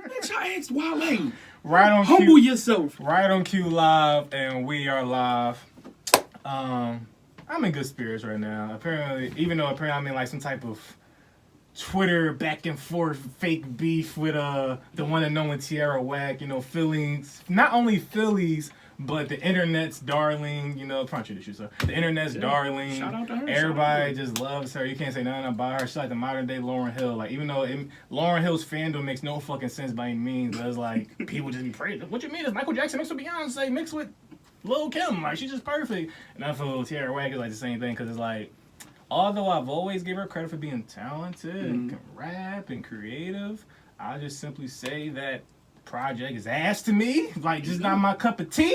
Bitch, I asked Wale. Right on Humble yourself. RightonQuelive, and we are live. I'm in good spirits right now. Apparently, even though I'm in like some type of Twitter back and forth fake beef with the one and only Tierra Whack, Phillies, not only Phillies, but the internet's darling, trying to introduce yourself. The internet's darling. Shout out to her. Everybody just loves her. You can't say nothing about her. She's like the modern day Lauryn Hill. Like, even though Lauryn Hill's fandom makes no fucking sense by any means, but it's like people just be praising. What you mean? Is Michael Jackson mixed with Beyonce mixed with Lil Kim? Like, she's just perfect. And I feel Tierra Whack is like the same thing, because it's like, although I've always gave her credit for being talented and can rap and creative, I just simply say that project is ass to me. Like, just not my cup of tea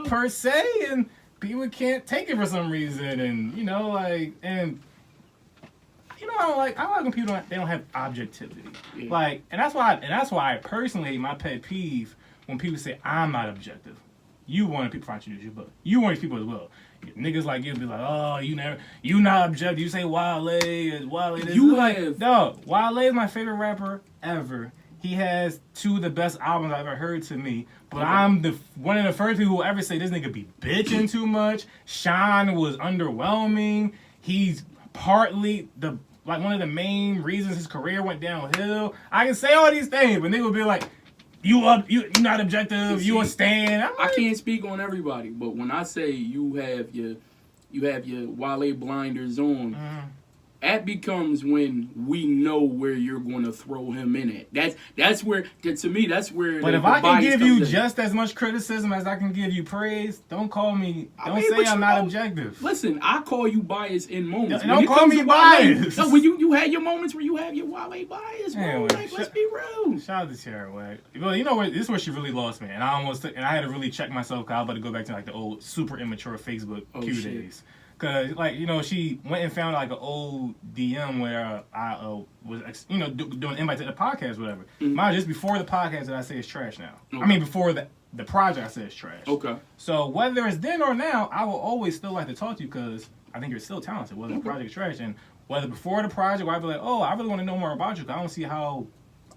per se, and people can't take it for some reason. And I don't like when people they don't have objectivity. Like, and that's why I personally hate, my pet peeve when people say I'm not objective. You wanted people to introduce you, but you wanted people as well. Niggas like you be like, oh, you not objective. You say Wale is this. You like, have. no, Wale is my favorite rapper ever. He has two of the best albums I've ever heard to me. But I'm one of the first people who ever say this nigga be bitching too much. Shine was underwhelming. He's partly one of the main reasons his career went downhill. I can say all these things, but nigga would be like, you not objective, you a stan. I can't speak on everybody, but when I say you have your Wale blinders on, that becomes when we know where you're going to throw him in at. That's where, to me, that's where. But if I can give you just as much criticism as I can give you praise, don't call me. Don't say I'm not objective. Listen, I call you biased in moments. Don't call me biased. No, when you had your moments where you have your Wale bias, bro. Anyway, let's be real. Shout out to Tierra Whack. Well, you know what? This is where she really lost me, and I had to really check myself, because I was about to go back to like the old super immature Facebook Q days. Cause she went and found like an old DM where I was doing invite to the podcast, or whatever. Mine just before the podcast that I say it's trash now. Okay. I mean before the project I say it's trash. Okay. So whether it's then or now, I will always still like to talk to you, because I think you're still talented. Whether the project is trash, and whether before the project, where I'd be like, oh, I really want to know more about you, because I don't see how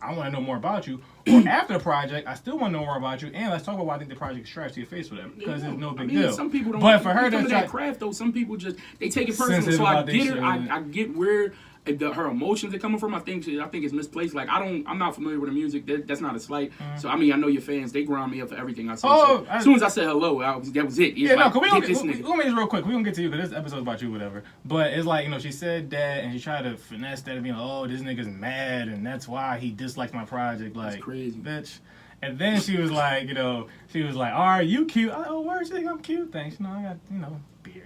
I want to know more about you. Or after the project, I still want to know more about you, and let's talk about why I think the project is trash to your face with them, because it's no big deal. Some people don't. But for her to that craft though, some people just they take it personal. So I get it. I get where her emotions are coming from. I think it's misplaced. Like, I'm not familiar with the music. That's not a slight. So I know your fans. They grind me up for everything I say. So, as soon as I said hello, that was it. Yeah, like, no, we gonna make this real quick. We gonna get to you, because this episode's about you, whatever. But it's like, she said that, and she tried to finesse that and be like, oh, this nigga's mad, and that's why he dislikes my project. Like, that's crazy, bitch. And then she was like, are you cute? Oh, word, you think I'm cute? Thanks. I got, beer,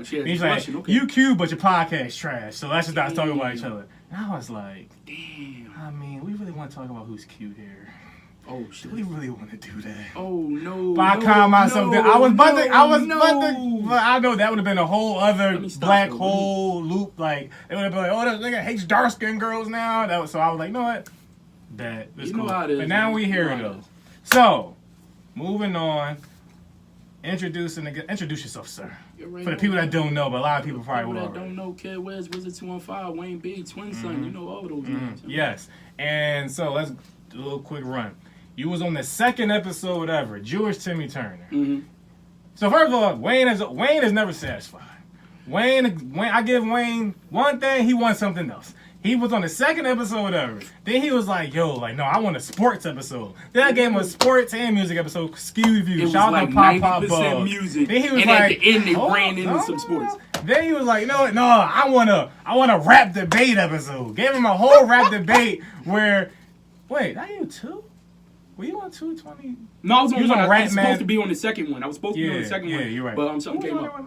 she's like, okay. You cute, but your podcast trash. So let's just not talk about each other. And I was like, damn. We really want to talk about who's cute here. Oh shit. Do we really want to do that? Oh no. But I calmed myself down. I was about to, but I know that would have been a whole other black hole loop. Like, it would have been like, oh, that nigga hates dark skinned girls now. So I was like, you know what? That's cool. But now we here though. So, moving on. Introduce yourself, sir. For the people that don't know, but a lot of people probably will. Don't know, Kid West, Wizard 215, Wayne B, Twin Son, you know all those names. Yes. And so let's do a little quick run. You was on the second episode ever, Jewish Timmy Turner. So first of all, Wayne is never satisfied. Wayne, I give Wayne one thing, he wants something else. He was on the second episode ever. Then he was like, no, I want a sports episode. Then I gave him a sports and music episode. Excuse you. Shout out to Pop Bug. Music. Then he was and like, at the end they ran into some sports. Then he was like, no, I want a rap debate episode. Gave him a whole rap debate where, wait, that you too? Were you on 220? No, I was on one. I was supposed to be on the second one. I was supposed to be on the second one. Yeah, you're right. But something came up.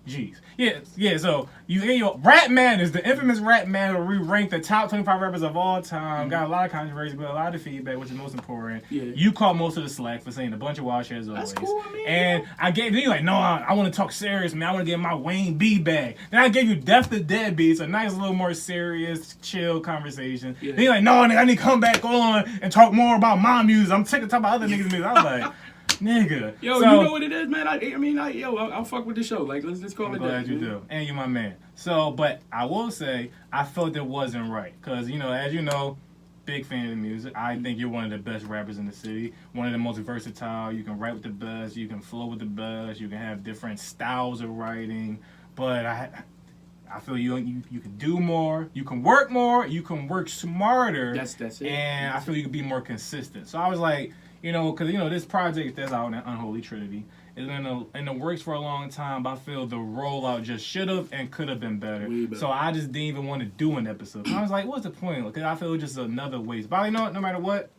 Jeez. Yeah, so Rat Man is the infamous Rat Man where we rank the top 25 rappers of all time. Got a lot of controversy, but a lot of feedback, which is most important. Yeah. You caught most of the slack for saying a bunch of wild shit as always. That's cool, man. And I gave you like, no, I want to talk serious, man. I want to get my Wayne B bag. Then I gave you Death to Deadbeats, a nice little more serious, chill conversation. Yeah. Then you're like, no, I need to come back on and talk more about my music. I'm sick of talking about other niggas' music. I was like, nigga. Yo, you know what it is, man? I'll fuck with the show. Like, let's call it that. I'm glad you do. And you my man. So, but I will say, I felt it wasn't right. Because, as you know, big fan of the music. I think you're one of the best rappers in the city. One of the most versatile. You can write with the best. You can flow with the best. You can have different styles of writing. But I feel you can do more. You can work more. You can work smarter. That's it. And I feel you can be more consistent. So I was like, because this project that's out in Unholy Trinity is in the works for a long time, but I feel the rollout just should have and could have been better. So I just didn't even want to do an episode. I was like, what's the point? Because I feel it's just another waste. But no matter what,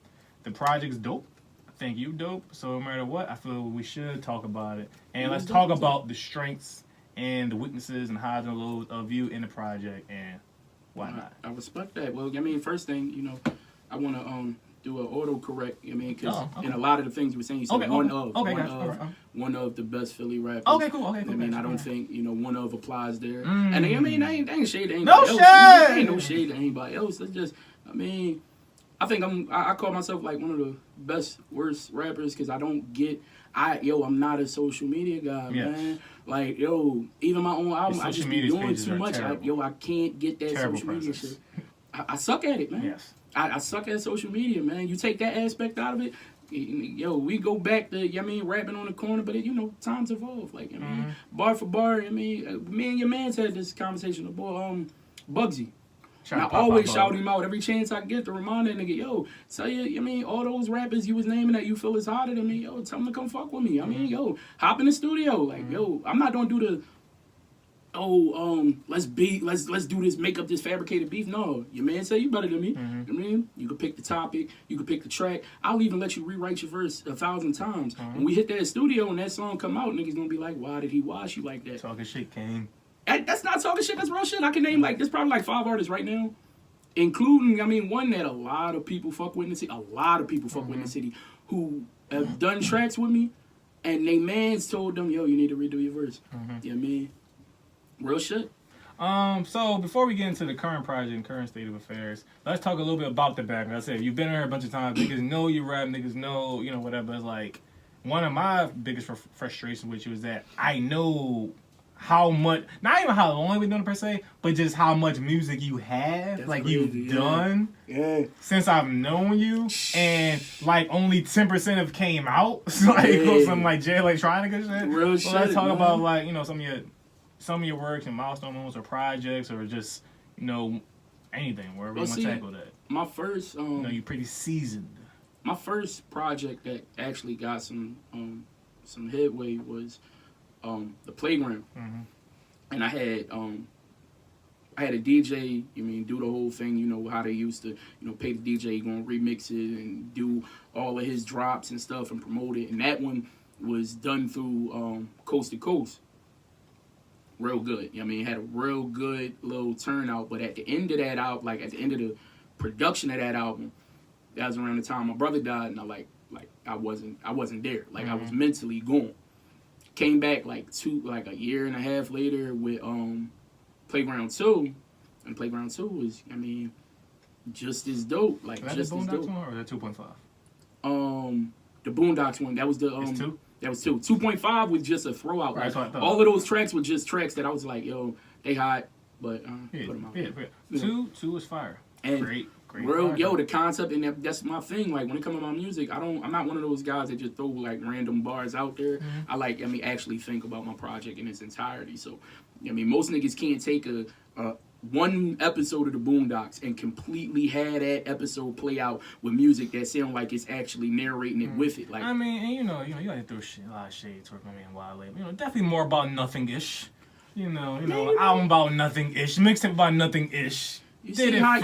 the project's dope. I think you dope. So no matter what, I feel we should talk about it. And let's talk about the strengths and the weaknesses and highs and lows of you in the project, and why not? I respect that. Well, first thing, I want to do an autocorrect. Because in a lot of the things you were saying, you said one of the best Philly rappers. Okay, cool. I don't think one of applies there. And they ain't shade to anybody else. Shade. Ain't no shade to anybody else. It's just, I think I call myself like one of the worst rappers because I don't get. I'm not a social media guy, man. Like, even my own album, I just be doing too much. I can't get that social media shit. I suck at it, man. Yes. I suck at social media, man. You take that aspect out of it, we go back to, rapping on the corner, but times evolve. Like, bar for bar, me and your man's had this conversation, boy, Bugsy. I always shout him out every chance I get to remind that nigga, tell you, all those rappers you was naming that you feel is hotter than me, tell them to come fuck with me. Hop in the studio. Like, I'm not gonna do the, let's do this, make up this fabricated beef. No, your man say you better than me. You could pick the topic, you could pick the track. I'll even let you rewrite your verse 1,000 times. When we hit that studio and that song come out, niggas gonna be like, why did he wash you like that? Talking shit, King. That's not talking shit. That's real shit. I can name there's probably 5 artists right now, including one that a lot of people fuck with in the city. A lot of people fuck with in the city who have done tracks with me, and they mans told them, you need to redo your verse. Real shit. So before we get into the current project and current state of affairs, let's talk a little bit about the background. I said you've been here a bunch of times. Niggas know you rap. Niggas know whatever. It's like one of my biggest frustrations with you is that I know how much, not even how long we've done it per se, but just how much music you have, that's like crazy, you've done since I've known you, and like only 10% have came out. So like some like Jay Electronica shit. Real shit. Let's talk about like some of your works and milestones or projects or just anything wherever you want to tackle that. My first, you're pretty seasoned. My first project that actually got some headway was the Playground, and I had a DJ. Do the whole thing. How they used to, pay the DJ, go and remix it and do all of his drops and stuff and promote it. And that one was done through Coast to Coast. Real good. It had a real good little turnout. But at the end of that album, like at the end of the production of that album, that was around the time my brother died, and I wasn't there. Like I was mentally gone. Came back like a year and a half later with Playground 2, and Playground 2 was just as dope. Like was just that as dope. One or the 2.5? The Boondocks one. That was the 2? That was 2. 2.5 was just a throwout. Right, like, all of those tracks were just tracks that I was like, they hot, but put them out. Yeah. 2 is fire. And great. Real, the concept, and that's my thing. Like when it comes to my music, I'm not one of those guys that just throw like random bars out there. I actually think about my project in its entirety. So, most niggas can't take a one episode of the Boondocks and completely have that episode play out with music that sound like it's actually narrating it with it. Like and you gotta throw a lot of shade towards my man Wale. Definitely more about nothing-ish. Album about nothing-ish, mixtape about nothing-ish. You see how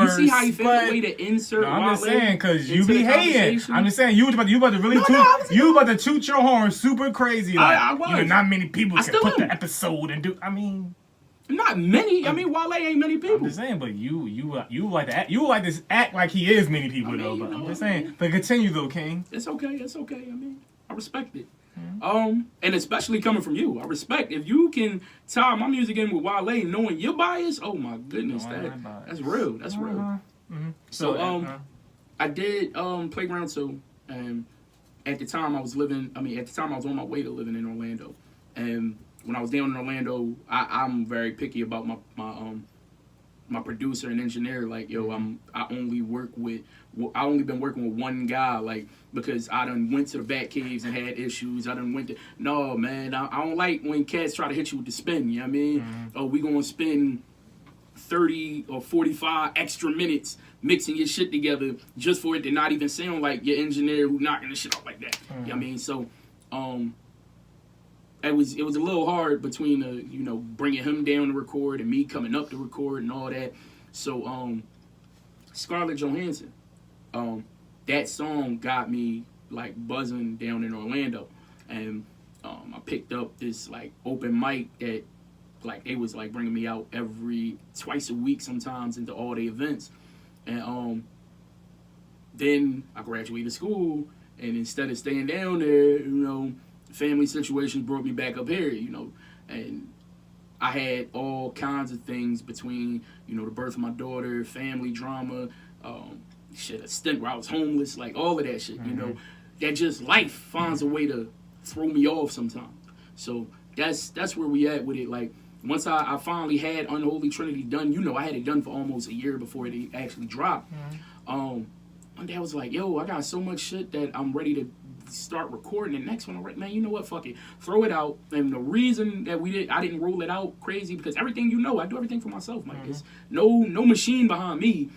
you feel the way to insert. No, I'm just saying because you be hating. I'm just saying you about to really you about to toot your horn super crazy. Like, I was. Not many people can put the episode and do. Not many. Wale ain't many people. I'm just saying, but you like to act. You like to act like he is many people though. But I'm just saying. But continue though, King. It's okay. I respect it. And especially coming from you, I respect if you can tie my music in with Wale, knowing your bias. Oh my goodness, that's real. That's real. So I did Playground 2, and at the time I was on my way to living in Orlando, and when I was down in Orlando, I'm very picky about my producer and engineer, like, yo, I only been working with one guy, like, because I done went to the back caves and had issues. I done went to, no, man, I don't like when cats try to hit you with the spin, you know what I mean? Oh, we gonna spend 30 or 45 extra minutes mixing your shit together just for it to not even sound like your engineer who knocking the shit out like that. You know what I mean? So, it was a little hard between bringing him down to record and me coming up to record and all that. So Scarlett Johansson, that song got me like buzzing down in Orlando, and I picked up this like open mic that like they was like bringing me out twice a week sometimes into all the events, and then I graduated school, and instead of staying down there, family situations brought me back up here, and I had all kinds of things between, the birth of my daughter, family drama, a stint where I was homeless, like all of that shit, that just life finds a way to throw me off sometimes. So that's where we at with it. Like, once I finally had Unholy Trinity done, I had it done for almost a year before it actually dropped. One day I was like, yo, I got so much shit that I'm ready to start recording the next one. I'm like, man, you know what, fuck it, throw it out. And the reason that I didn't roll it out crazy, because everything, I do everything for myself, Mike. There's no machine behind me.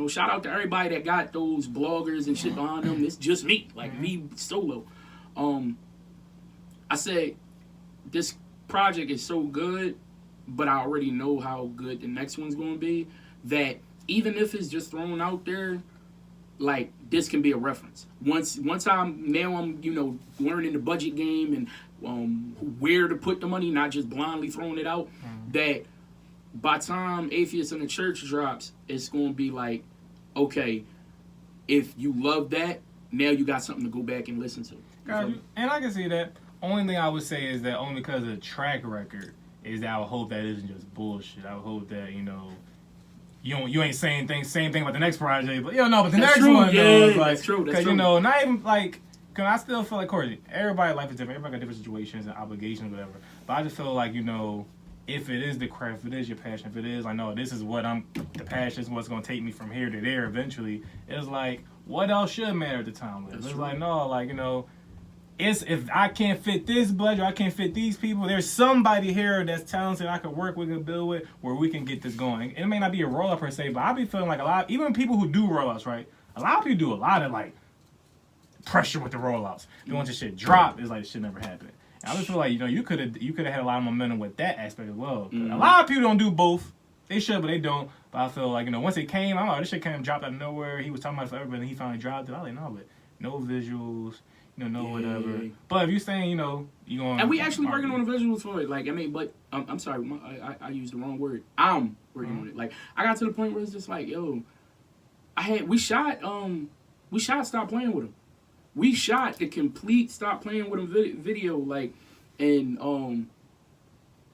Shout out to everybody that got those bloggers and shit behind them. It's just me, like me solo. I said, this project is so good, but I already know how good the next one's going to be, that even if it's just thrown out there, like, this can be a reference. Once I'm learning the budget game and where to put the money, not just blindly throwing it out, that by time Atheist in the Church drops, it's going to be like, okay, if you love that, now you got something to go back and listen to. And I can see that. Only thing I would say is that only because of the track record is that I would hope that isn't just bullshit. I would hope that, you ain't saying same thing about the next project, but but the next one, is like, that's true. Because not even like, cause I still feel like, of course, everybody's life is different. Everybody got different situations and obligations, whatever. But I just feel like, if it is the craft, if it is your passion, if it is like, no, this is what the passion is what's gonna take me from here to there eventually. It's like, what else should matter at the time? It's true. Like, no, like, it's if I can't fit this budget, or I can't fit these people, there's somebody here that's talented I could work with and build with where we can get this going. It may not be a rollout per se, but I be feeling like even people who do rollouts, right? A lot of people do a lot of like pressure with the rollouts. They want your shit drop, it's like it should never happen. And I just feel like, you could have had a lot of momentum with that aspect as well. A lot of people don't do both. They should, but they don't. But I feel like, once it came, I'm like, this shit kind of dropped out of nowhere. He was talking about it forever, but then he finally dropped it. I was like, no, but no visuals. Whatever. But if you're saying, you going... And we actually working on the visuals for it. Like, I mean, but... I'm sorry, I used the wrong word. I'm working on it. Like, I got to the point where it's just like, yo... We shot Stop Playing With Him. We shot the complete Stop Playing With Him video, like... And,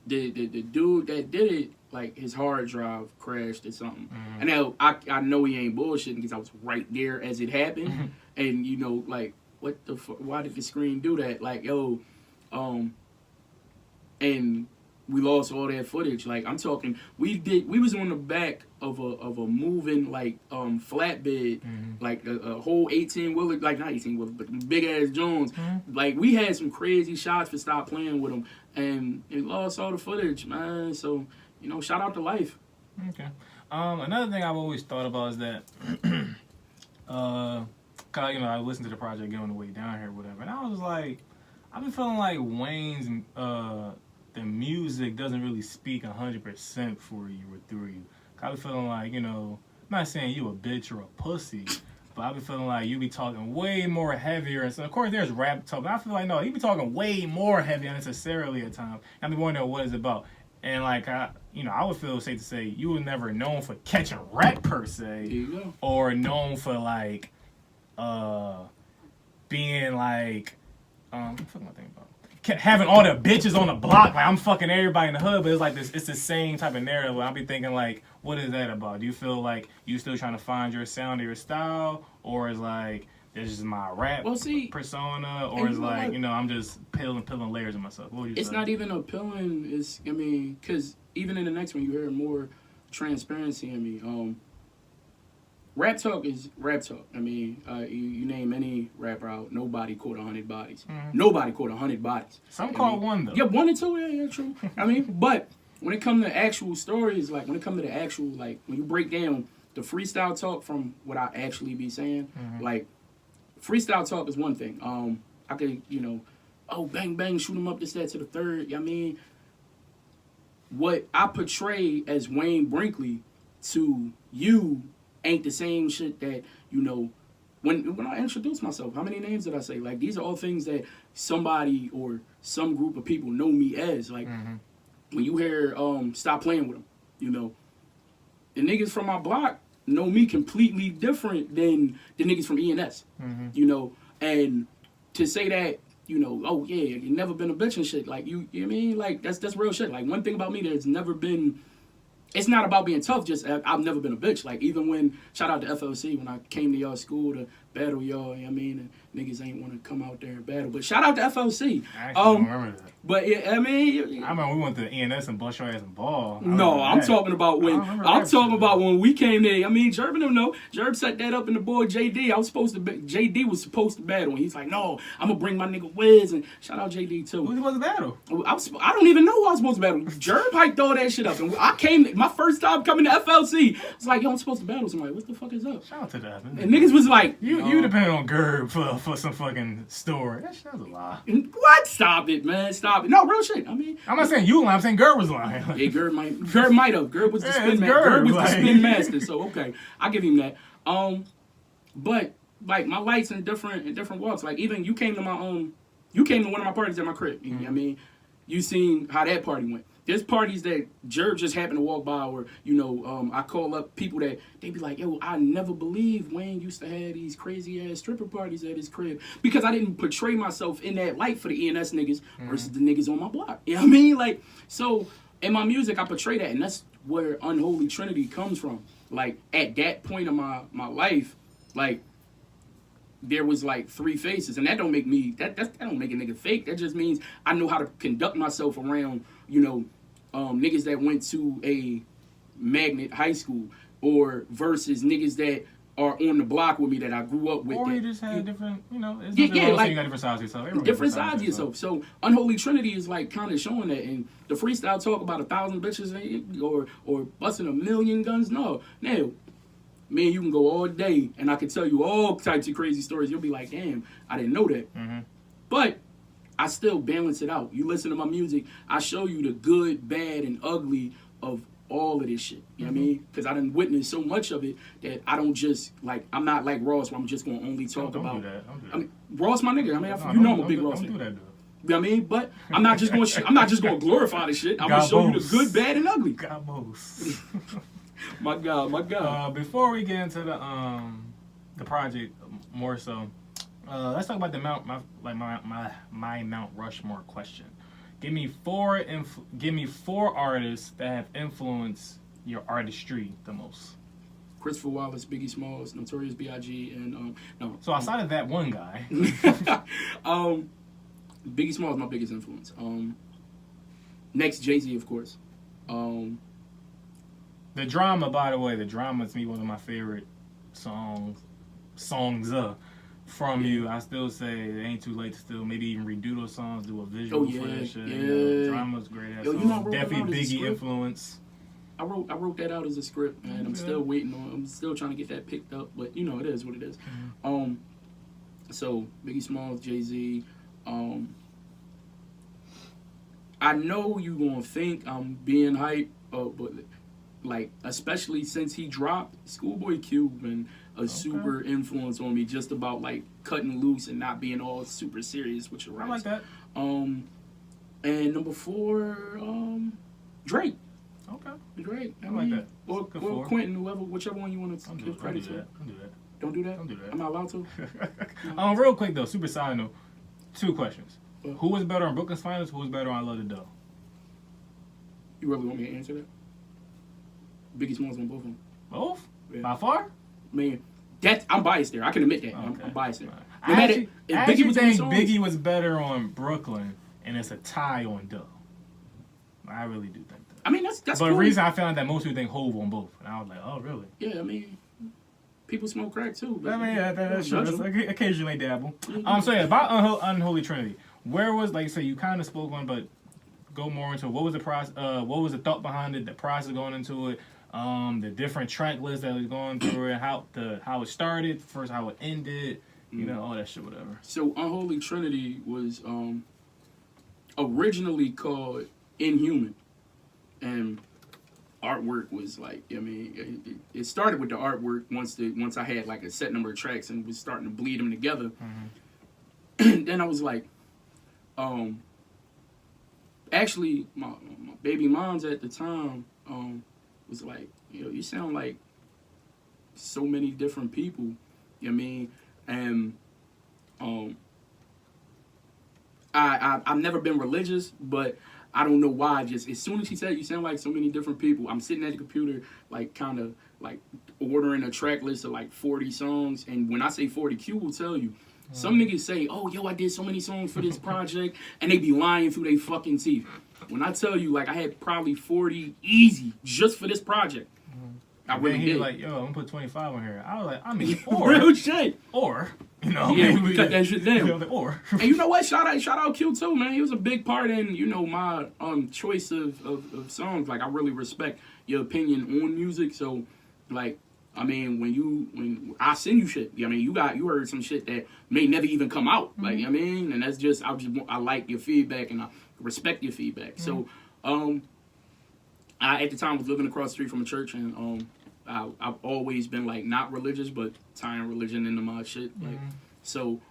the dude that did it, like, his hard drive crashed or something. And now, I know he ain't bullshitting because I was right there as it happened. And, like... What the fuck? Why did the screen do that? Like, yo, and we lost all that footage. Like, I'm talking, we was on the back of a moving like flatbed, like a whole 18-wheeler, like not 18-wheeler, but big ass Jones. Like, we had some crazy shots for Stop Playing With Him, and we lost all the footage, man. So, shout out to life. Okay. Another thing I've always thought about is that, cause I listened to the project again on the way down here, whatever, and I was like, I've been feeling like Wayne's the music doesn't really speak 100% for you or through you. I've been feeling like, I'm not saying you a bitch or a pussy, but I've been feeling like you be talking way more heavier, and so of course there's rap talk, but I feel like no, you be talking way more heavy unnecessarily at times. I be wondering what it's about, and like I would feel safe to say you were never known for catching rap per se, there you go. Or known for like. Being like, what the fuck am I thinking about? Having all the bitches on the block, like I'm fucking everybody in the hood, but it's like this, it's the same type of narrative. I'll be thinking like, what is that about? Do you feel like you still trying to find your sound or your style, or is like this is my rap persona, or is like I'm just peeling layers of myself? What would you say? It's not even appealing. Because even in the next one, you hear more transparency in me. Rap talk is rap talk. I mean, you name any rapper out, nobody caught 100 bodies. Nobody caught 100 bodies. Some caught one though. Yeah, 1 or 2. Yeah, true. I mean, but when it comes to actual stories, like when it comes to the actual, like when you break down the freestyle talk from what I actually be saying, like freestyle talk is one thing. I could, oh bang bang, shoot him up this that to the third. I mean, what I portray as Wayne Brinkley to you ain't the same shit that, when I introduce myself, how many names did I say? Like, these are all things that somebody or some group of people know me as. Like, when you hear Stop Playing With Them, the niggas from my block know me completely different than the niggas from ENS, and to say that, oh yeah, you never been a bitch and shit, like, you know what I mean? Like, that's real shit. Like, one thing about me, there's never been, it's not about being tough, just I've never been a bitch. Like, even when, shout out to FLC, when I came to y'all school to battle y'all, you know what I mean? And niggas ain't want to come out there and battle. But shout out to FLC. I actually don't remember that. But, yeah, I mean... I remember we went to ENS and bust your ass and ball. No, I'm talking about when we came there. I mean, Jerb and them know. Jerb set that up in the boy JD. JD was supposed to battle. And he's like, no, I'm going to bring my nigga Wiz. And shout out JD, too. Who was supposed to battle? I don't even know who I was supposed to battle. Jerb hyped all that shit up. And I came, my first time coming to FLC, I was like, yo, I'm supposed to battle somebody. What the fuck is up? Shout out to that. And niggas was like... You depend on Gerb for some fucking story. That shit was a lie. What? Stop it, man. Stop it. No, real shit. I mean... I'm not saying you lying. I'm saying Gerb was lying. Yeah, Gerb might have. Gerb was the spin master. Gerb was the spin master. So, okay. I'll give him that. But, like, my lights in different walks. Like, even you came to you came to one of my parties at my crib. You know what I mean? You seen how that party went. There's parties that Jerb just happened to walk by, or, I call up people that they be like, yo, I never believed Wayne used to have these crazy ass stripper parties at his crib, because I didn't portray myself in that light for the ENS niggas versus the niggas on my block. You know what I mean? Like, so in my music, I portray that, and that's where Unholy Trinity comes from. Like, at that point of my life, like, there was like 3 faces, and that don't make me that don't make a nigga fake. That just means I know how to conduct myself around, niggas that went to a magnet high school, or versus niggas that are on the block with me that I grew up with. Or you just had different, it's like, you got different sides of yourself. Different sides of yourself. So Unholy Trinity is like kind of showing that, and the freestyle talk about 1,000 bitches or busting 1,000,000 guns. No, now, man, you can go all day, and I can tell you all types of crazy stories. You'll be like, damn, I didn't know that. But I still balance it out. You listen to my music, I show you the good, bad, and ugly of all of this shit. You know what I mean? Because I done witnessed so much of it that I don't just, like, I'm not like Ross, where I'm just going to only talk about... Don't do that. I mean, Ross, my nigga. I mean, I'm a big Ross fan. Don't do that, You know what I mean? But I'm not just going to glorify the shit. I'm going to show you the good, bad, and ugly. God most. My God. Before we get into the project more so, let's talk about my Mount Rushmore question. Give me four artists that have influenced your artistry the most. Christopher Wallace, Biggie Smalls, Notorious B.I.G., and no. So outside of that one guy, Biggie Smalls is my biggest influence. Next, Jay-Z, of course. The Drama, by the way, The Drama is me one of my favorite songs from you. I still say it ain't too late to still maybe even redo those songs, do a visual for that shit. Yeah. Drama's great ass song. Definitely Biggie influence. I wrote that out as a script, man. I'm still waiting on. I'm still trying to get that picked up, but it is what it is. So Biggie Smalls, Jay-Z. I know you gonna think I'm being hype, but like, especially since he dropped, Schoolboy Q been a super influence on me, just about like cutting loose and not being all super serious with your raps. I like that. And number 4, Drake. Okay. Drake. I like that. Or Quentin, whichever one you want to give credit to. Don't do that. Don't do that? I'm not allowed to? Real quick though, super side note, 2 questions. Who was better on Brooklyn's Finest? Who was better on I Love the Dough? You really want me to answer that? Biggie Smalls on both of them. Both? Yeah. By far? Man, I'm biased there. I can admit that. Okay. I'm biased there. I actually think Biggie was better on Brooklyn, and it's a tie on Dough. I really do think that. I mean, that's But cool. the reason I found that most people think Hove on both, and I was like, oh really? Yeah, I mean, people smoke crack too. But I mean, yeah, that's true. That's occasionally dabble. Mm-hmm. So yeah, about Unholy Trinity. Where was, like you said, you kind of spoke on, but go more into what was the process? What was the thought behind it? The process going into it. The different track lists that was going through it. How it started first, how it ended. You know, all that shit, whatever. So Unholy Trinity was originally called Inhuman, and artwork was like, I mean, it started with the artwork once I had like a set number of tracks and was starting to bleed them together. Mm-hmm. Then I was like, actually, my baby moms at the time was like, you sound like so many different people. You know what I mean? And I've never been religious, but I don't know why. Just as soon as she said you sound like so many different people, I'm sitting at the computer, like kind of like ordering a track list of like 40 songs. And when I say 40, Q will tell you. Some niggas say, oh, yo, I did so many songs for this project, and they be lying through their fucking teeth. When I tell you, like, I had probably 40 easy just for this project. I really did. Like, yo, I'm gonna put 25 on here. I was like, I mean, or real shit. Or, you know, yeah, maybe we cut that shit down. Or. And you know what? Shout out Q too, man. He was a big part in, my choice of songs. Like, I really respect your opinion on music. So, like, I mean, when I send you shit, I mean, you heard some shit that may never even come out. Like, I mean, and that's just I like your feedback and I respect your feedback. So, I at the time was living across the street from a church, and I've always been like not religious, but tying religion into my shit. Like, so,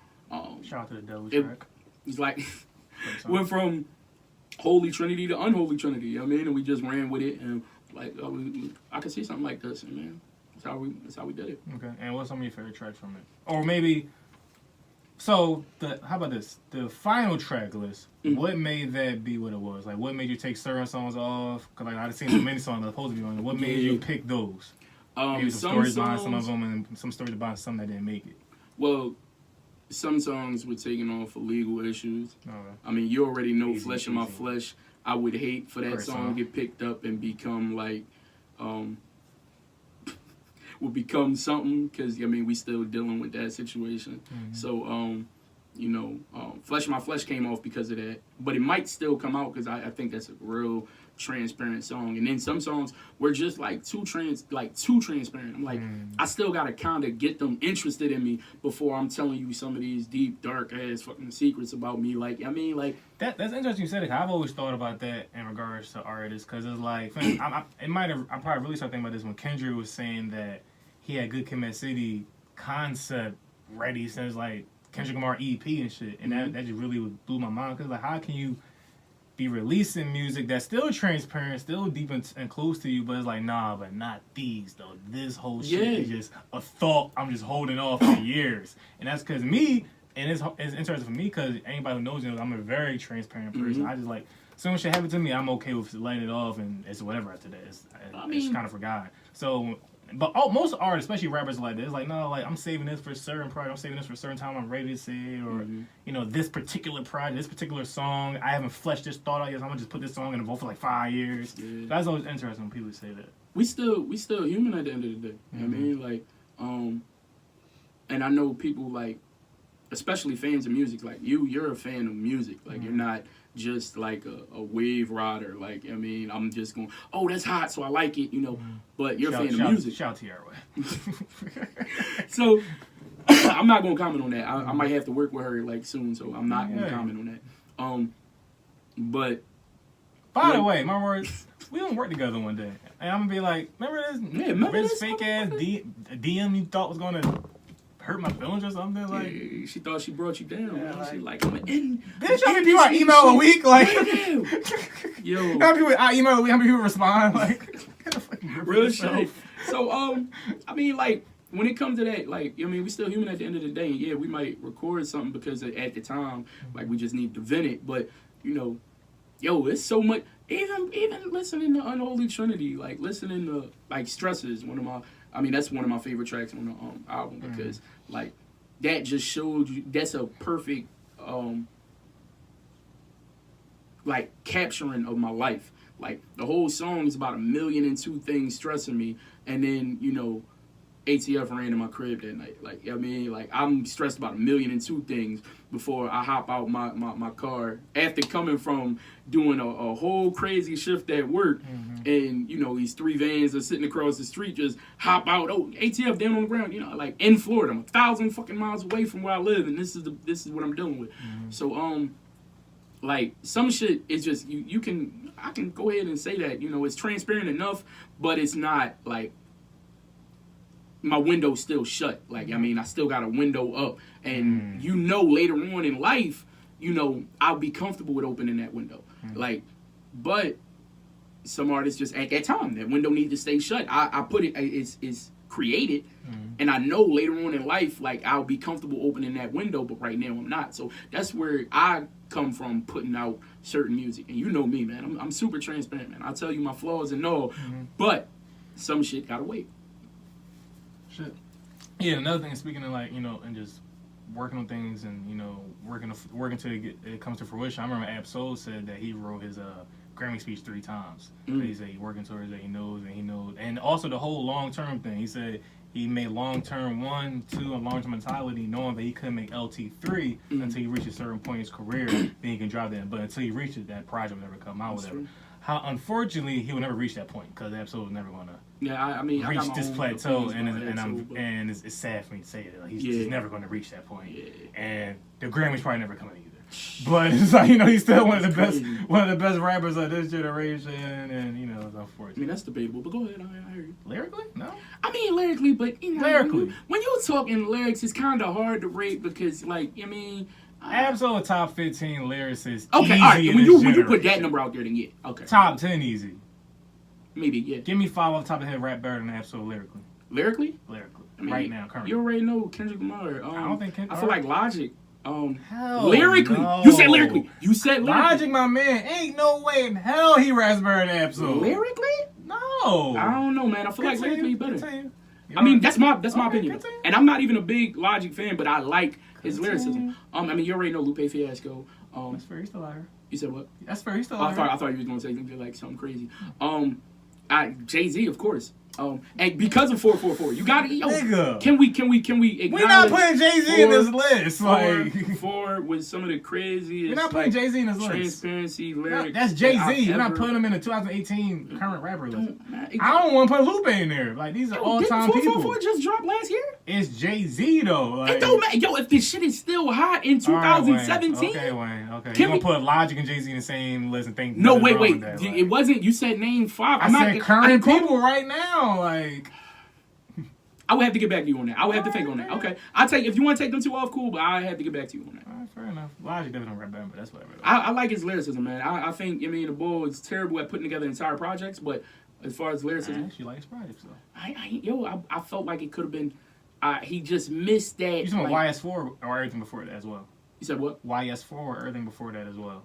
shout out to the Devil track. It's like went from Holy Trinity to Unholy Trinity. You know what I mean? And we just ran with it, and like I could see something like this, and man. That's how we did it. Okay. And what's some of your favorite tracks from it? Or maybe, so how about this? The final track list. What made that be what it was? Like, what made you take certain songs off? Cause like I've seen so many songs that are supposed to be on it. What made you pick those? Maybe some stories behind some of them, and some stories behind some that didn't make it. Well, some songs were taken off for legal issues. Okay. I mean, you already know "Flesh in My Flesh." I would hate for that First song to get picked up and become like. Will become something, because I mean we still dealing with that situation. So Flesh My Flesh came off because of that, but it might still come out because I think that's a real transparent song. And then some songs were just like too transparent. I'm like, I still gotta kind of get them interested in me before I'm telling you some of these deep dark ass fucking secrets about me. Like, I mean, like that's interesting you said it. I've always thought about that in regards to artists, because it's like I probably really started thinking about this when Kendrick was saying that he had Good Kid, Mad City concept ready since like Kendrick Lamar EP and shit, and that just really blew my mind, because like, how can you be releasing music that's still transparent, still deep and close to you, but it's like, nah, but not these though. This whole shit is just a thought I'm just holding off for years. And that's because me, and it's interesting for me because anybody who knows me, I'm a very transparent person. I just like, so when shit happens to me, I'm okay with letting it off, and it's whatever after that. It's kind of forgotten. So, but most artists, especially rappers, like this, it's like, no, like I'm saving this for a certain project, I'm saving this for a certain time, I'm ready to say it, or this particular project, this particular song, I haven't fleshed this thought out yet, so I'm gonna just put this song in the vault for like 5 years. That's always interesting when people say that. We still human at the end of the day. You know what I mean? Like, and I know people like, especially fans of music, like you're a fan of music. Like, you're not just like a wave rider. Like, I mean, I'm just going, oh, that's hot, so I like it, but you're a fan of music. Shout to your way. So, I'm not going to comment on that. I might have to work with her like soon, so I'm not going to comment on that. But by the way, my words, we gonna work together one day, and I'm gonna be like, remember this fake ass DM you thought was gonna hurt my feelings or something? Like, she thought she brought you down. Yeah, She like, I'm in. Bitch, how many people I email a week? Like, yo, how many people I email a week? How many people respond? Like, real shit. So, I mean, like, when it comes to that, like, I mean, we still human at the end of the day. And yeah, we might record something because at the time, like, we just need to vent it. But, it's so much. Even listening to Unholy Trinity, like, listening to, like, Stresses, that's one of my favorite tracks on the album, because like that just showed you that's a perfect like capturing of my life. Like, the whole song is about 1,000,002 things stressing me, and then, you know, ATF ran in my crib that night. Like, I mean, like, I'm stressed about 1,000,002 things before I hop out my car after coming from doing a whole crazy shift at work. And, you know, these 3 vans are sitting across the street, just hop out. Oh, ATF down on the ground, you know, like in Florida. I'm 1,000 fucking miles away from where I live, and this is what I'm dealing with. So, like, some shit is just, I can go ahead and say that, you know, it's transparent enough, but it's not like, my window's still shut. Like, I mean, I still got a window up. And you know, later on in life, you know, I'll be comfortable with opening that window. Like, but some artists just, at that time, that window needs to stay shut. I put it, it's created. And I know later on in life, like, I'll be comfortable opening that window, but right now I'm not. So that's where I come from, putting out certain music. And you know me, man. I'm super transparent, man. I'll tell you my flaws and all. But some shit gotta wait. Shit. Yeah, another thing, speaking of, like, you know, and just working on things and, you know, working till it comes to fruition. I remember Ab Soul said that he wrote his Grammy speech 3 times. He said he's working towards it, he knows. And also the whole long-term thing. He said he made long-term 1, 2, and long-term mentality, knowing that he couldn't make LT3 until he reached a certain point in his career, then he can drive that. But until he reaches that project will never come out, whatever. How, unfortunately, he will never reach that point, because Ab Soul is never going to I mean, reach I this plateau, and it's sad for me to say it. Like, he's never going to reach that point, and the Grammys probably never coming either. But it's like, you know, he's still one of the best rappers of this generation, and you know, it's unfortunate. I mean, that's debatable, but go ahead. I hear you. Lyrically, no. I mean, lyrically, but you know, lyrically, when you're talking lyrics, it's kind of hard to rate because, like, I mean. Absolute top 15 lyricist. Okay, easy all right. When you put that number out there, then yeah. Okay. Top 10 easy. Maybe, yeah. Give me 5 off the top of the head rap better than Absol lyrically. Lyrically? Lyrically. I mean, right now, currently. You already know Kendrick Lamar. I don't think Kendrick. I feel like Logic. Hell lyrically. No. You said lyrically. You said lyrically. Logic, my man. Ain't no way in hell he raps better than Absol. Lyrically? No. I don't know, man. I feel like lyrically better. Continue. I mean, that's my opinion. Continue. And I'm not even a big Logic fan, but I like his lyricism. I mean, you already know Lupe Fiasco. That's fair. He's still out here. You said what? That's fair. He's still out here. I thought you was gonna say like something crazy. Jay-Z, of course. And because of 444, you got it. Nigga. Can we acknowledge? We're not putting Jay-Z in this list. Like, 4 was some of the craziest. We're not putting Jay-Z in this list. Transparency lyrics. That's Jay-Z. We're not putting him in the 2018 current rapper list. I don't want to put Lupe in there. Like, these are all-time people. 444 just dropped last year? It's Jay-Z though. Like, it don't matter. Yo, if this shit is still hot in 2017. Okay, Wayne. Okay. You're going to put Logic and Jay-Z in the same list and think. No, wait. It wasn't. You said name 5. I said current people right now. Like, I would have to get back to you on that. I would have to think on that. Okay. I'll take, if you want to take them 2 off, cool, but I have to get back to you on that. All right, fair enough. Logic doesn't rap better, but that's whatever. I like his lyricism, man. I think, I mean, the boy is terrible at putting together entire projects, but as far as lyricism. I actually like his projects, though. I felt like it could have been, he just missed that. You talking about YS4 or everything before that as well? You said what? YS4 or everything before that as well?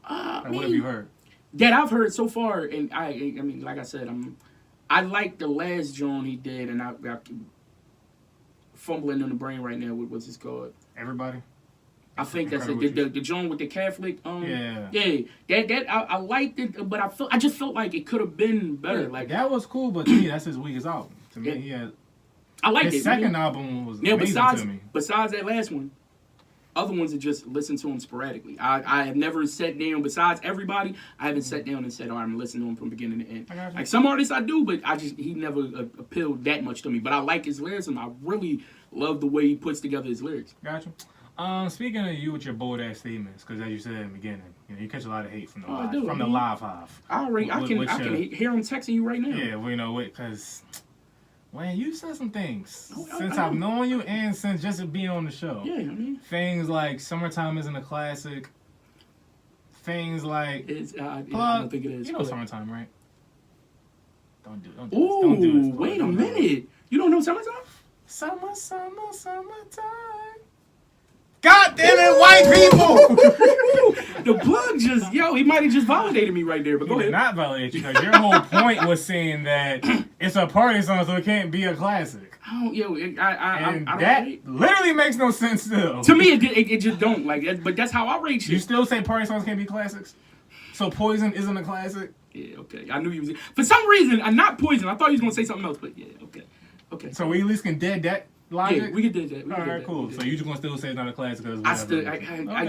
Like, what have you heard? That I've heard so far, and I mean, like I said, I like the last joint he did, and I fumbling in the brain right now. What's it called? Everybody. I think that's it. The joint with the Catholic. Yeah. That I liked it, but I just felt like it could have been better. Yeah, like that was cool, but to me, that's his weakest album. To me, I liked it. His second album was amazing to me. Besides that last one, other ones are just listen to him sporadically. I have never sat down. Besides Everybody, I haven't sat down and said, "Oh, I'm listening to him from beginning to end." Like some artists, I do, but he never appealed that much to me. But I like his lyricism. I really love the way he puts together his lyrics. Gotcha. Speaking of you with your bold ass statements, because as you said in the beginning, you catch a lot of hate from the live hive. I can hear him texting you right now. Yeah, well, you know, because Wayne, you said some things since I've known you and since just being on the show. Yeah, I mean things like Summertime isn't a classic. Things like I don't think it is. You know Summertime, right? Don't do this. Wait a minute. You don't know Summertime? Summertime. God damn it, white people! The plug just, he might have just validated me right there, but go ahead. He did not validate you, because your whole point was saying that it's a party song, so it can't be a classic. That literally makes no sense still. To me, it just don't, like, but that's how I rate shit. You still say party songs can't be classics? So Poison isn't a classic? Yeah, okay. I knew you was for some reason. I'm not Poison. I thought he was gonna say something else, but yeah, okay, okay. So we at least can dead that logic. Yeah, we can dead that. All right, cool. So you just gonna still say it's not a classic because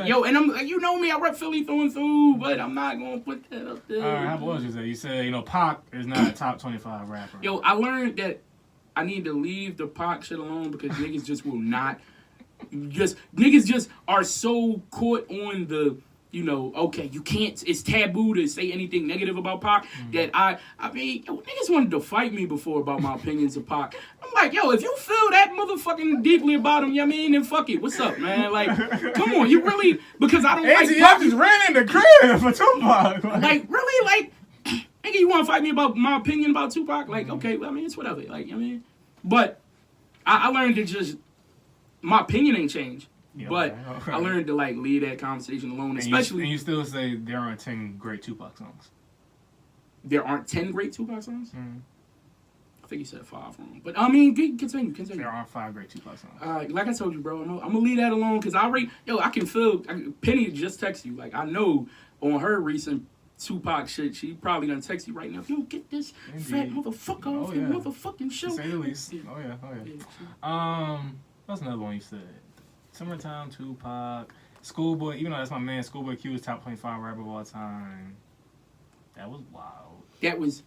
yo, and I'm you know me, I rep Philly through and through, but I'm not gonna put that up there. All right, how was you say? You said Pac is not a top 25 rapper. Yo, I learned that I need to leave the Pac shit alone because niggas just will not. Niggas just are so caught on the. Okay, you can't. It's taboo to say anything negative about Pac. That I mean, niggas wanted to fight me before about my opinions of Pac. I'm like, yo, if you feel that motherfucking deeply about him, then fuck it. What's up, man? Like, come on, you really because I don't like. Pac just ran in the crib for Tupac. Like really, like, nigga, you want to fight me about my opinion about Tupac? Like, okay, well, I mean, it's whatever. Like, but I learned to just my opinion ain't changed. But okay. I learned to leave that conversation alone, especially. And you still say there aren't 10 great Tupac songs. There aren't 10 great Tupac songs. I think you said 5 wrong, but I mean, continue. There are 5 great Tupac songs. Like I told you, bro, I'm gonna leave that alone because I can feel. Penny just texted you. Like I know on her recent Tupac shit, she probably gonna text you right now. If you don't get this fat motherfucker off your motherfucking show. To say the least. Yeah. Oh yeah. What's another one you said? Summertime, Tupac, Schoolboy. Even though that's my man, Schoolboy Q is top 25 rapper of all time. That was wild. That was,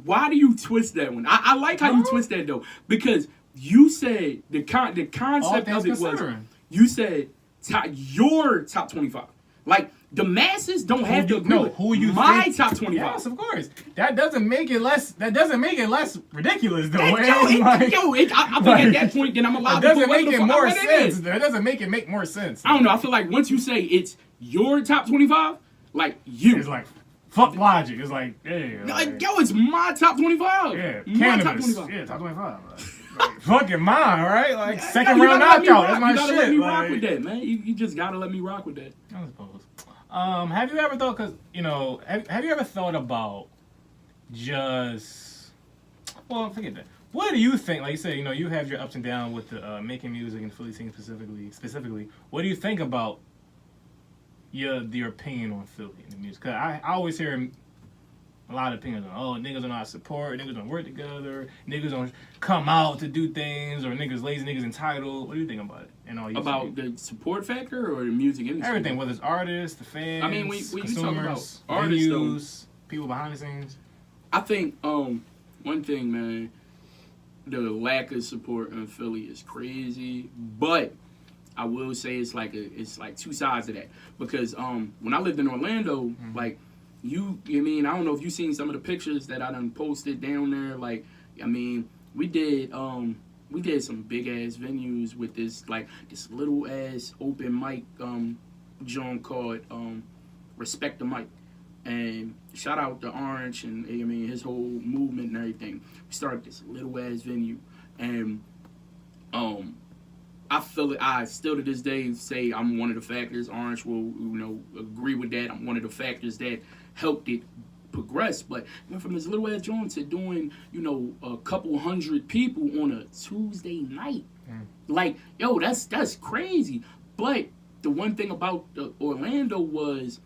why do you twist that one? I like how you twist that though, because you said the concept of it was you said your top 25. Like the masses don't have to agree with who you my think, top 25. Yes, of course. That doesn't make it less ridiculous though. I think at that point then I'm allowed to doesn't make it more sense. That doesn't make more sense. I don't know. I feel like once you say it's your top 25, like you. It's like fuck logic. It's like, hey. It's my top 25. Yeah, my cannabis. top 25. Yeah, top 25. Like, fucking mine, right? Like second round knockout. That's my shit. You gotta let me rock with that, man. You just gotta let me rock with that. I suppose. Have you ever thought? Because have you ever thought about just? Well, forget that. What do you think? Like you said, you have your ups and downs with the making music and Philly scene specifically. What do you think about your opinion on Philly and the music? Because I always hear a lot of opinions on, niggas don't know how to support, niggas don't work together, niggas don't come out to do things, or niggas lazy, niggas entitled. What do you think about it? About the support factor or the music industry? Everything, whether it's artists, the fans, when you talk about artists, venues, people behind the scenes. I think one thing, man, the lack of support in Philly is crazy, but I will say it's like two sides of that, because when I lived in Orlando, I don't know if you've seen some of the pictures that I done posted down there. We did some big ass venues with this little ass open mic joint called Respect the Mic, and shout out to Orange and his whole movement and everything. We started this little ass venue, and I feel it. I still to this day say I'm one of the factors. Orange will agree with that. I'm one of the factors that helped it progress. But went from this little ass joint to doing a couple hundred people on a Tuesday night. That's crazy. But the one thing about Orlando was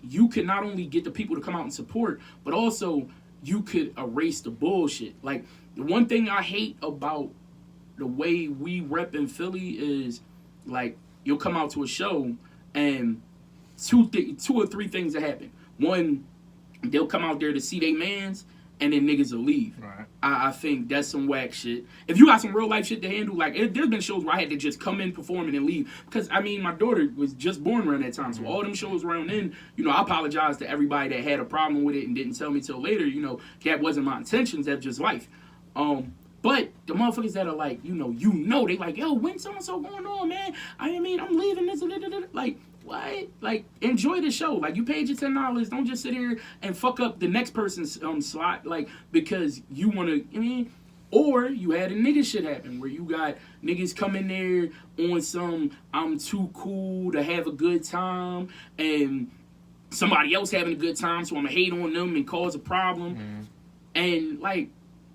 you could not only get the people to come out and support, but also you could erase the bullshit. The one thing I hate about the way we rep in Philly is you'll come out to a show and two or three things that happen. One, they'll come out there to see they mans, and then niggas will leave. Right. I think that's some whack shit. If you got some real life shit to handle, there's been shows where I had to just come in, perform, and then leave. Because, my daughter was just born around that time. So all them shows around then, I apologize to everybody that had a problem with it and didn't tell me till later. That wasn't my intentions. That's just life. But the motherfuckers that are they like, yo, when so-and-so going on, man? I'm leaving this. What? Enjoy the show. You paid your $10. Don't just sit here and fuck up the next person's slot, because you want to, or you had a nigga shit happen where you got niggas come in there on some, I'm too cool to have a good time, and somebody else having a good time, so I'm going to hate on them and cause a problem. And,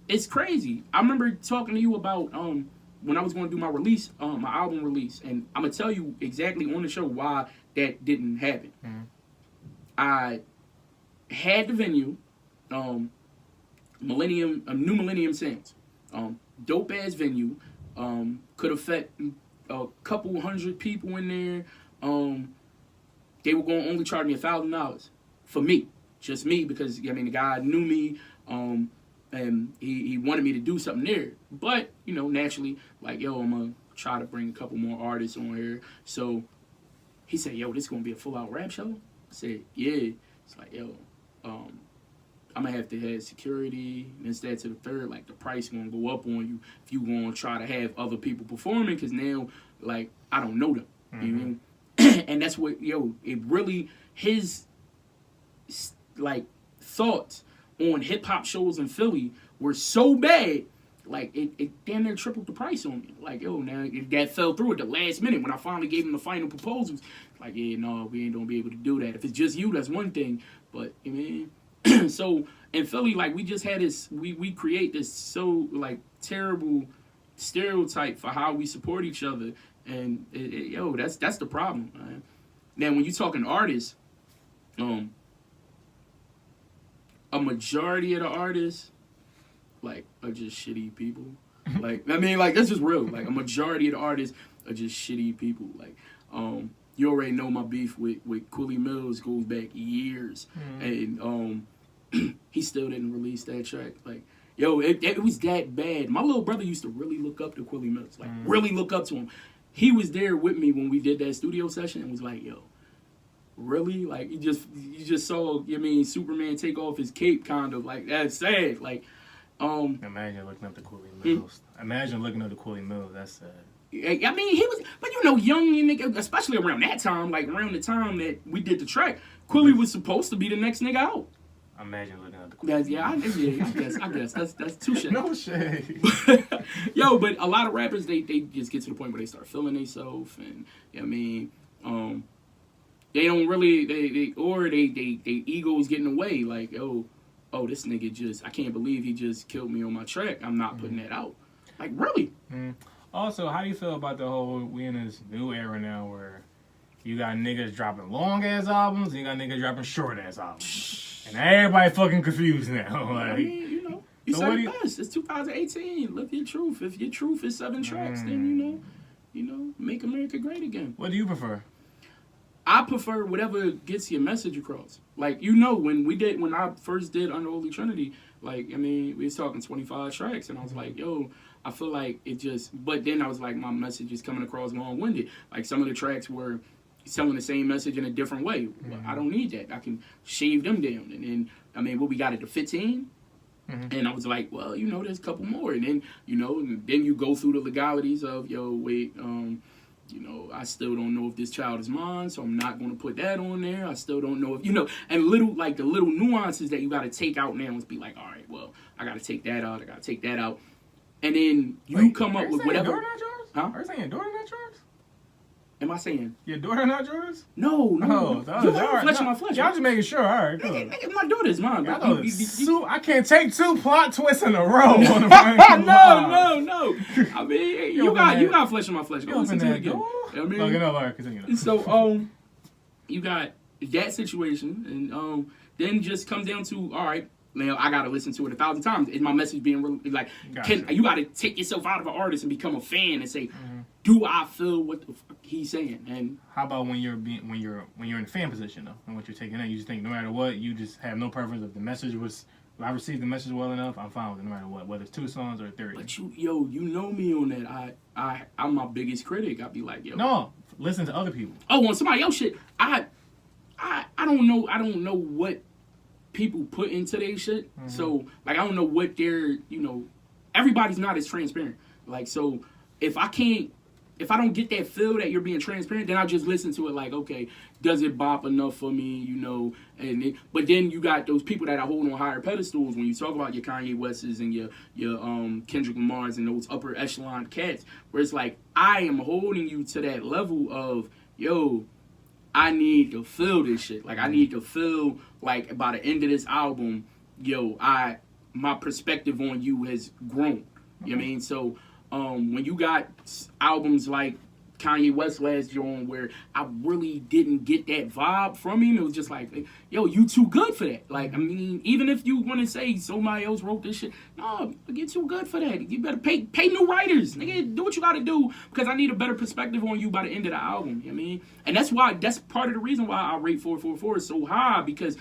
it's crazy. I remember talking to you about, when I was going to do my release, my album release, and I'm going to tell you exactly on the show why that didn't happen. had the venue, Millennium, New Millennium Sounds, dope ass venue, could have fit a couple hundred people in there. They were going to only charge me $1,000 for me, just me, because I mean the guy knew me, and he wanted me to do something there. But you know, naturally, like yo, I'm gonna try to bring a couple more artists on here. So he said, yo, this is gonna be a full out rap show. I said, yeah. It's like, yo, I'm gonna have to have security and this, that, to the third. Like the price gonna go up on you if you gonna try to have other people performing, because now like I don't know them. Mm-hmm. You know? And that's what, yo, it really, his like thoughts on hip hop shows in Philly were so bad, like it damn near tripled the price on me. Like, yo, now that fell through at the last minute when I finally gave him the final proposals. Like, yeah, no, we ain't gonna be able to do that. If it's just you, that's one thing. But I mean, so in Philly, like we just had this, we create this so like terrible stereotype for how we support each other. And yo, that's the problem, man. Now, when you talking artists, a majority of the artists, like, are just shitty people. Like, I mean, like that's just real. Like, a majority of the artists are just shitty people. Like, you already know my beef with Quilly Mills goes back years, and he still didn't release that track. Like, yo, it was that bad. My little brother used to really look up to Quilly Mills, like really look up to him. He was there with me when we did that studio session and was like, yo, really? Like, you just saw, I mean, Superman take off his cape, kind of. Like, that's sad. Like, imagine looking up to Quilly Mills. Imagine looking up to Quilly Mills. That's sad. I mean, he was, but you know, young nigga, especially around that time, like around the time that we did the track, Quilly was supposed to be the next nigga out. Imagine looking at the Quilly. I guess that's too shade. No shade. Yo, but a lot of rappers, they just get to the point where they start feeling themselves, and I mean, they don't really they egos getting away. Like, oh, this nigga just, I can't believe he just killed me on my track. I'm not putting that out. Like, really? Also, how do you feel about the whole, we in this new era now where you got niggas dropping long ass albums and you got niggas dropping short ass albums? And everybody fucking confused now. Like, I mean, you know, you said it best. It's 2018. Live your truth. If your truth is 7 tracks, then you know, make America great again. What do you prefer? I prefer whatever gets your message across. Like, you know, when I first did Unholy Trinity, like, I mean, we was talking 25 tracks, and I was like, yo, I feel like it just, but then I was like, my message is coming across long-winded. Like, some of the tracks were selling the same message in a different way. Well, I don't need that. I can shave them down. And then, I mean, what we got at the 15? And I was like, well, you know, there's a couple more. And then, you know, then you go through the legalities of, yo, wait, you know, I still don't know if this child is mine, so I'm not going to put that on there. I still don't know if, you know, and the little nuances that you got to take out now and be like, all right, well, I got to take that out. I got to take that out. And then you come up with whatever. Are you saying your daughter not yours? Am I saying? Your daughter not yours? No. You're flesh on my flesh. Y'all just making sure. All right, cool. My daughter's mine. I can't take 2 plot twists in a row. On the No. I mean, you got flesh on my flesh. Go listen to it again. I mean, continue. So, you got that situation, and then just comes down to, all right, now I gotta listen to it 1,000 times. Is my message being really, like? You gotta take yourself out of an artist and become a fan and say, do I feel what the fuck he's saying? And how about when you're in the fan position though, and what you're taking in, you just think no matter what, you just have no preference if the message was. If I received the message well enough, I'm fine with it no matter what, whether it's 2 songs or 30. But you know me on that. I'm my biggest critic. I'd be like, yo. No, listen to other people. Oh, on somebody else shit. I don't know. I don't know what people put into their shit. So, like, I don't know what they're, you know, everybody's not as transparent. Like, so if I don't get that feel that you're being transparent, then I'll just listen to it like, okay, does it bop enough for me, you know? But then you got those people that are holding on higher pedestals when you talk about your Kanye Wests and your Kendrick Lamars and those upper echelon cats, where it's like, I am holding you to that level of, yo, I need to feel this shit. Like, I need to feel like by the end of this album, yo, my perspective on you has grown. You know what I mean? So, when you got albums like Kanye West last year on where I really didn't get that vibe from him. It was just like, yo, you too good for that. Like, I mean, even if you want to say somebody else wrote this shit, no, you're too good for that. You better pay new writers. Nigga, do what you got to do because I need a better perspective on you by the end of the album. You know what I mean? And that's part of the reason why I rate 444 is so high because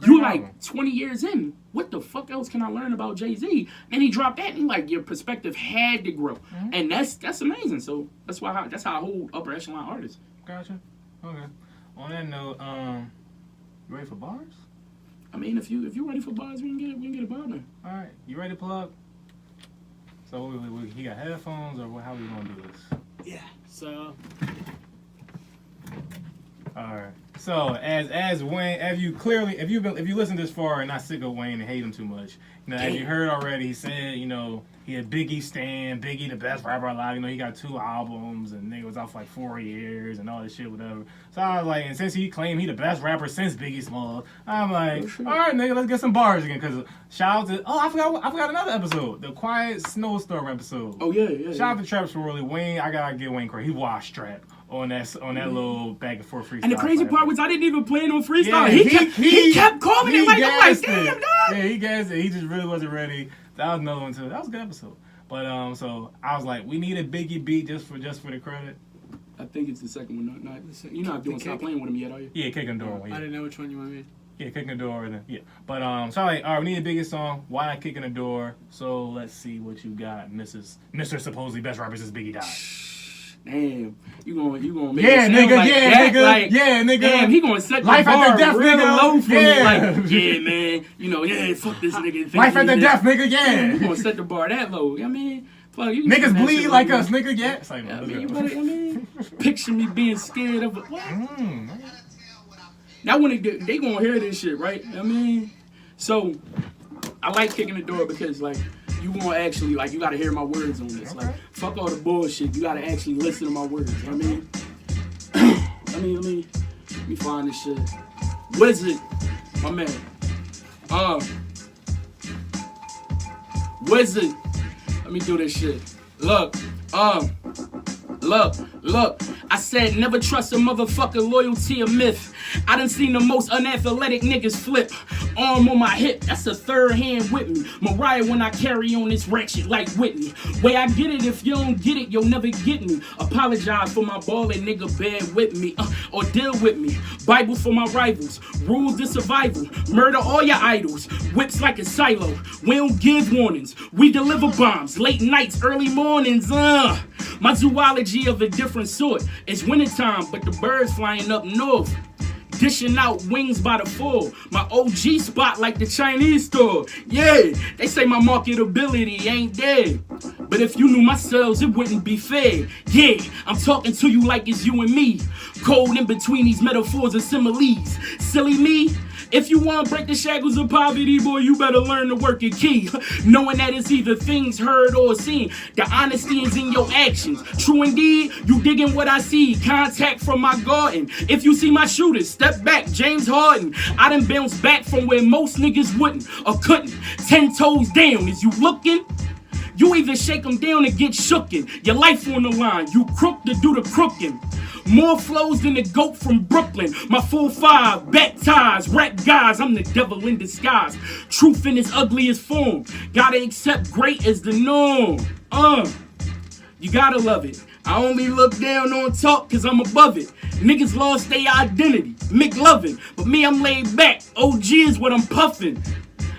you like 20 years in. What the fuck else can I learn about Jay-Z? And he dropped that, and like your perspective had to grow, and that's amazing. So that's how I hold upper echelon artists. Gotcha. Okay. On that note, you ready for bars? I mean, if you ready for bars, we can get a bar now. All right, you ready to plug? So he got headphones, or how we gonna do this? Yeah. So. All right. So as Wayne, if you listen this far and not sick of Wayne and hate him too much, as you heard already, he said, he had Biggie Stan, Biggie the best rapper alive. He got 2 albums and nigga was out for like 4 years and all this shit, whatever. So I was like, and since he claimed he the best rapper since Biggie Smalls, I'm like, all right, nigga, let's get some bars again. Cause shout out to I forgot another episode, the Quiet Snowstorm episode. Oh yeah. Shout out to Traps for really Wayne. I gotta give Wayne credit. He washed Trap on that little back and forth freestyle. And the crazy part was I didn't even plan on freestyle. Yeah, he kept calling it like, I'm like, damn, dog. Yeah, he gassed it. He just really wasn't ready. That was another one too. That was a good episode. But so I was like, we need a Biggie beat just for the credit. I think it's the second one. Not you're not doing Stop Playing with him yet, are you? Yeah, Kick in the Door. I didn't know which one you wanted. Yeah, Kick in the Door. Yeah. But so I'm like, all right, we need a Biggie song. Why not Kick in the Door? So let's see what you got, Mr. Supposedly Best Rapper Since Biggie Died. Damn, you gonna make yeah, it sound nigga, like yeah, that? nigga, Like, yeah, nigga. Damn, he gonna set the Life bar at the death, real nigga. low for me. Yeah. Like, yeah, man, yeah, fuck this nigga. Life at the death, nigga, yeah. You gonna set the bar that low? I mean, fuck, you niggas bleed like us, nigga, yeah. It's like, I mean, you better, picture me being scared of it. What? Now when they gonna hear this shit, right? I mean, so I like Kicking the Door because like. You gonna actually, like, you gotta hear my words on this. Like, fuck all the bullshit. You gotta actually listen to my words. You know what I mean? Let me find this shit. Wizard, my man. Wizard. Let me do this shit. Look. I said never trust a motherfucker, loyalty a myth. I done seen the most unathletic niggas flip. Arm on my hip, that's a third hand with me. Mariah when I carry on this ratchet like Whitney. Way I get it, if you don't get it, you'll never get me. Apologize for my ballin' nigga, bear with me. Or deal with me. Bible for my rivals. Rules to survival. Murder all your idols. Whips like a silo. We don't give warnings. We deliver bombs. Late nights, early mornings. My zoology of a different sort. It's wintertime, but the birds flying up north. Dishing out wings by the full. My OG spot like the Chinese store. Yeah, they say my marketability ain't there. But if you knew my sales, it wouldn't be fair. Yeah, I'm talking to you like it's you and me. Cold in between these metaphors and similes. Silly me? If you want to break the shackles of poverty, boy, you better learn to work a key. Knowing that it's either things heard or seen. The honesty is in your actions. True indeed, you digging what I see. Contact from my garden. If you see my shooters, step back, James Harden. I done bounced back from where most niggas wouldn't or couldn't. 10 toes down, is you looking? You either shake them down or get shooken. Your life on the line, you crook to do the crooking. More flows than the goat from Brooklyn. My full 5, back ties, rap guys, I'm the devil in disguise. Truth in its ugliest form. Gotta accept great as the norm. You gotta love it. I only look down on talk cause I'm above it. Niggas lost their identity, McLovin. But me, I'm laid back. OG is what I'm puffin'.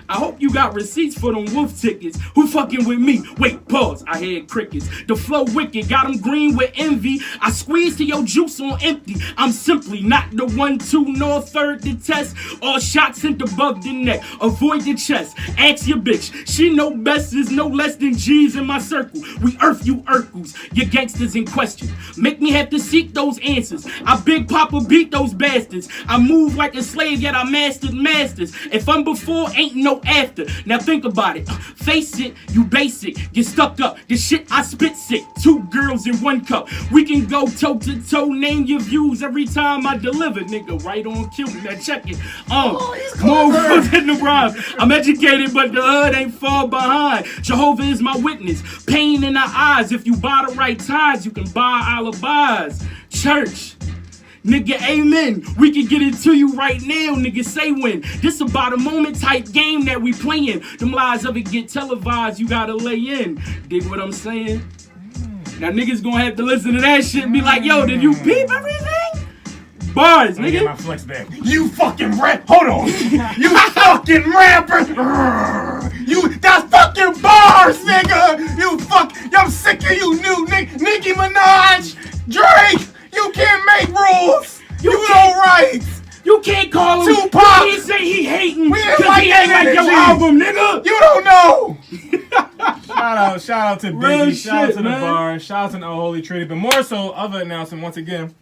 I hope you got receipts for them wolf tickets. Who fucking with me? Wait, pause. I heard crickets. The flow wicked, got them green with envy. I squeeze to your juice on empty. I'm simply not the 1-2 nor third to test. All shots sent above the neck. Avoid the chest. Ask your bitch. She know best is no less than G's in my circle. We earth you Urkels. Your gangsters in question. Make me have to seek those answers. I Big Papa beat those bastards. I move like a slave, yet I mastered masters. If I'm before, ain't no no after. Now think about it. Face it, you basic. Get stuck up. This shit I spit sick. 2 girls in 1 cup. We can go toe to toe. Name your views every time I deliver, nigga. Right on cue. Now check it. More words in the rhyme. I'm educated, but the hood ain't far behind. Jehovah is my witness. Pain in the eyes. If you buy the right ties, you can buy alibis. Church. Nigga, amen. We can get it to you right now, nigga. Say when. This about a moment type game that we playing. Them lies of it get televised, you gotta lay in. Dig what I'm saying? Now niggas gonna have to listen to that shit and be like, yo, did you peep everything? Bars, nigga. Get my flex back. You fucking rap. Hold on. You fucking rapper. That's fucking bars, nigga. I'm sick of you, new Nicki Minaj, Drake. You can't make rules. You don't write. You can't call him Tupac. You can't say he hating Like he ain't like your album, nigga. You don't know. shout out to Real Biggie. Shout out shit, to the man. bar. Shout out to the Unholy Trinity. But more so, other announcement once again.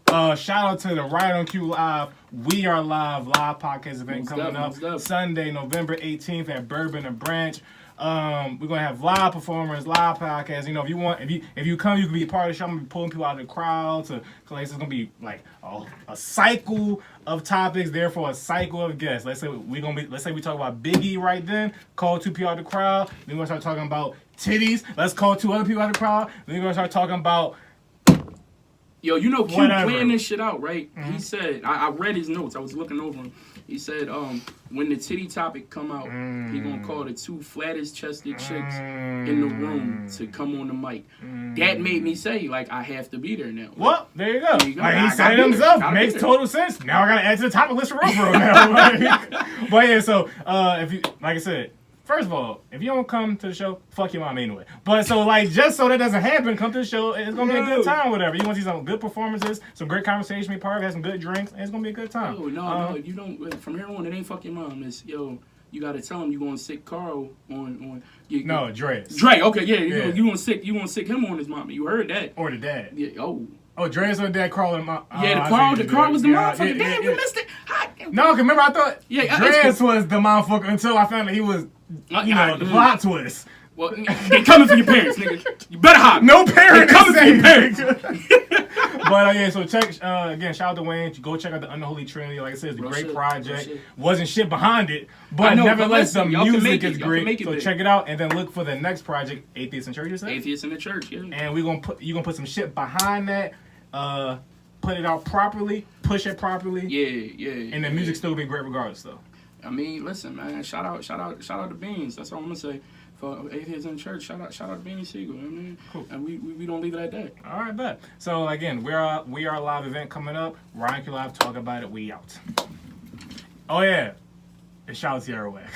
Shout out to the RightonQuelive We Are Live podcast event coming up Sunday, November 18th at Bourbon and Branch. We're gonna have live performers, live podcasts. You know, if you come, you can be a part of the show. I'm gonna be pulling people out of the crowd to it's gonna be like a cycle of topics, therefore a cycle of guests. Let's say we talk about Biggie right then, call 2 people out of the crowd. Then we're gonna start talking about titties. Let's call 2 other people out of the crowd. Then we're gonna start talking about Yo, you know Q planned this shit out, right? Mm-hmm. He said, I read his notes. I was looking over him. He said, when the titty topic come out, he gonna call the 2 flattest chested chicks in the room to come on the mic. That made me say, like, I have to be there now. Well, there you go. There you go. Like he I said it gotta be himself. there. Makes total sense. Now I gotta add to the topic list for real now. But yeah, so if you, like I said, first of all, if you don't come to the show, fuck your mom anyway. But so just so that doesn't happen, come to the show. It's gonna be a good time, whatever. You want to see some good performances, some great conversation, be part of it, have some good drinks, and it's gonna be a good time. No, you don't. From here on, it ain't fuck your mom. It's yo. You gotta tell him you gonna sick Carl on. No, Dre's. Dre, okay, yeah. You gonna sick him on his mama. You heard that? Or the dad. Yeah. Oh, Dre's or dad, Carl and mom. The Carl was the motherfucker. Damn, you missed it. No, remember I thought Dre's was the motherfucker until I found out he was. The plot twist. Well, they coming for your parents, nigga. You better hide. No parents coming for your parents. But yeah, so check again. Shout out to Wayne. Go check out the Unholy Trinity. Like I said, it's a great project. Wasn't shit behind it, but nevertheless, the music is great. So check it out, and then look for the next project, Atheists in Church. Atheists in the Church, yeah. And you gonna put some shit behind that. Put it out properly. Push it properly. Yeah. And the music still be great regardless, though. I mean, listen, man. Shout out to Beans. That's all I'm gonna say. For Atheists in Church, shout out to Beanie Siegel. I mean, cool. And we don't leave it at that. All right, bet. So again, we are a live event coming up. RightonQuelive, talk about it. We out. Oh yeah, and shout out to Sierra Way.